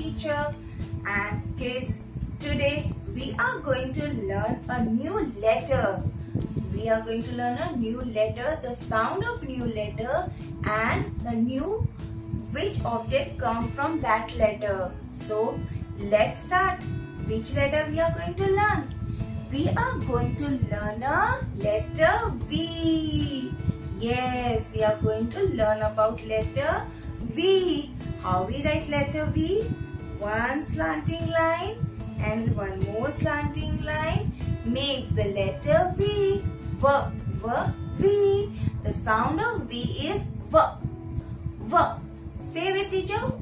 teacher. And kids, today we are going to learn a new letter. We are going to learn a new letter, the sound of new letter and the new which object come from that letter. So let's start. Which letter we are going to learn? We are going to learn a letter V. Yes, we are going to learn about letter V. How we write letter V? One slanting line and one more slanting line makes the letter V. V. The sound of V is V. V. Say with teacher.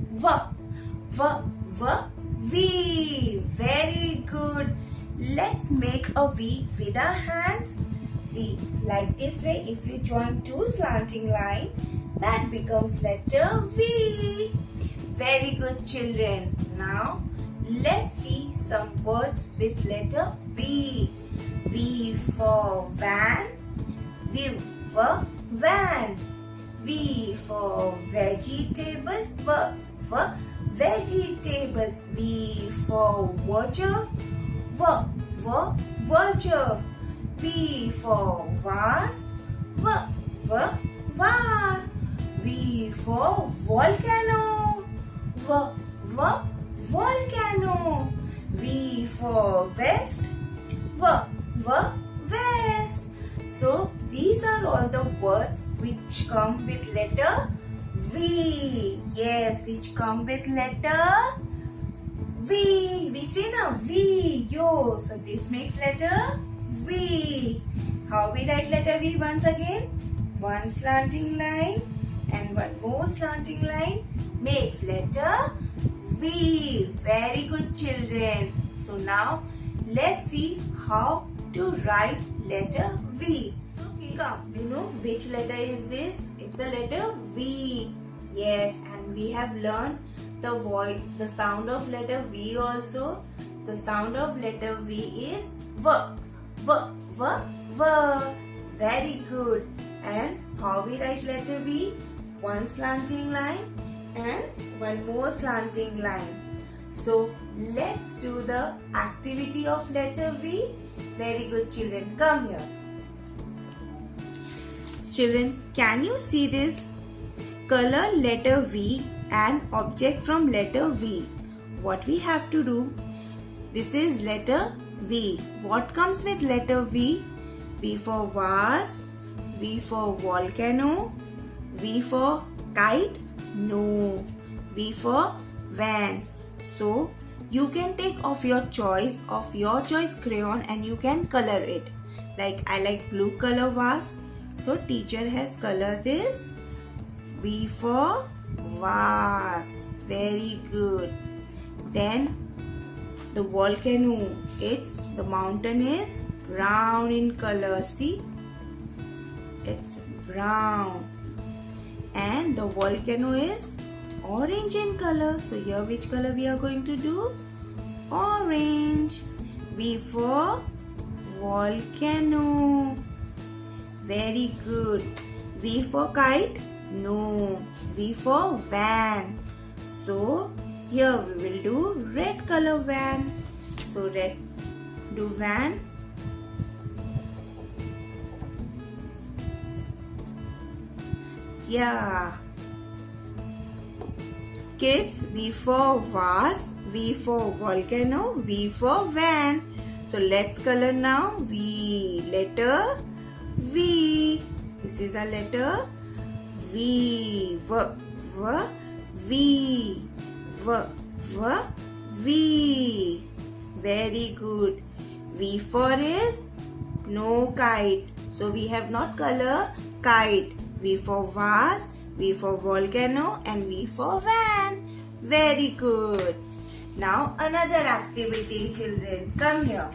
V. Very good. Let's make a V with our hands. See, like this way, if you join two slanting lines, that becomes letter V. Very good, children. Now, let's see some words with letter V. V for van. V for van. V for vegetables. V vegetables. V for vulture. Vulture. V for vase. Vase. V for volcano. Volcano. V for vest. Vest. So these are all the words which come with letter V. Yes, which come with letter V. We say now V. Yo. So this makes letter V. How we write letter V once again? One slanting line and one more slanting line makes letter V. Very good, children. So now let's see how to write letter V. Okay, come. You know which letter is this? It's a letter V. Yes, and we have learned the voice, the sound of letter V also. The sound of letter V is V. Very good. And how we write letter V? One slanting line and one more slanting line. So let's do the activity of letter V. Very good, children. Come here. Children, can you see this? Color letter V and object from letter V. What we have to do? This is letter V. What comes with letter V? V for vase. V for volcano. V for kite. No. V for van. So you can take of your choice crayon and you can color it. Like I like blue color vase. So teacher has colored this. V for vase. Very good. Then the volcano. The mountain is brown in color. See? It's brown. And the volcano is orange in color. So here which color we are going to do? Orange. V for volcano. Very good. V for kite? No. V for van. So here we will do red color van. So red. Do van. Yeah. Kids, V for vase, V for volcano, V for van. So let's color now. V. Letter V. This is a letter V. V. Very good. V for is no kite. So we have not color kite. V for vase, V for volcano and V for van. Very good. Now another activity, children. Come here.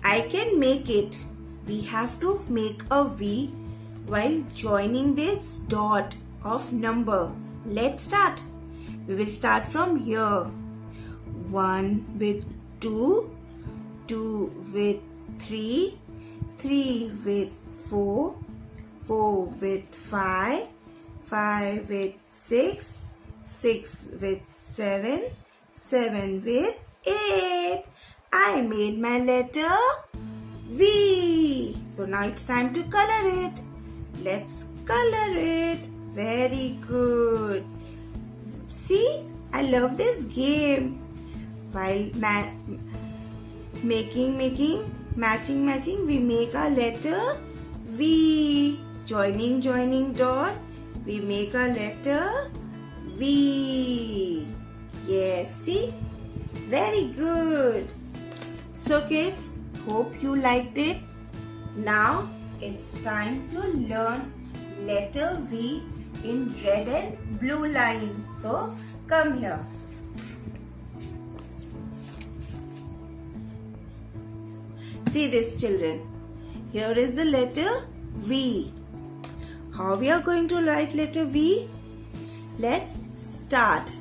I can make it. We have to make a V while joining this dot of number. Let's start. We will start from here. 1 with 2, 2 with 3, 3 with 4, 4 with 5, 5 with 6, 6 with 7, 7 with 8. I made my letter V. So now it's time to color it. Let's color it. Very good. See, I love this game. While matching, we make our letter V. Joining dot, we make our letter V. Yes, see? Very good. So kids, hope you liked it. Now it's time to learn letter V in red and blue line. So come here. See this, children. Here is the letter V. How we are going to write letter V? Let's start.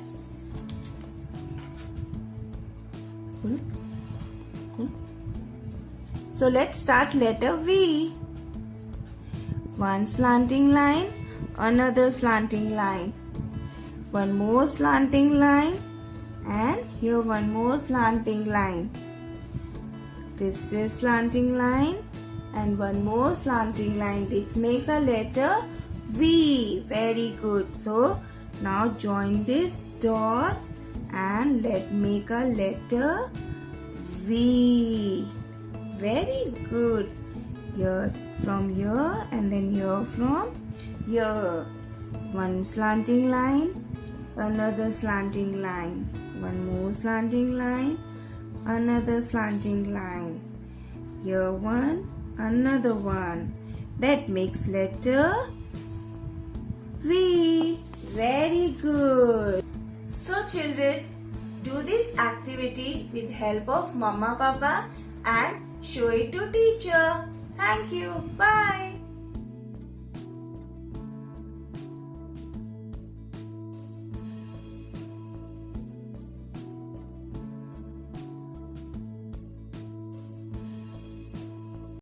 So let's start letter V. One slanting line, another slanting line, one more slanting line, and here one more slanting line. This is slanting line and one more slanting line. This makes a letter V. Very good. So now join these dots and let's make a letter V. Very good. Here from here and then here from here. One slanting line, another slanting line, one more slanting line, another slanting line. Here one, another one. That makes letter V. Very good. So children, do this activity with help of Mama, Papa and show it to teacher. Thank you. Bye.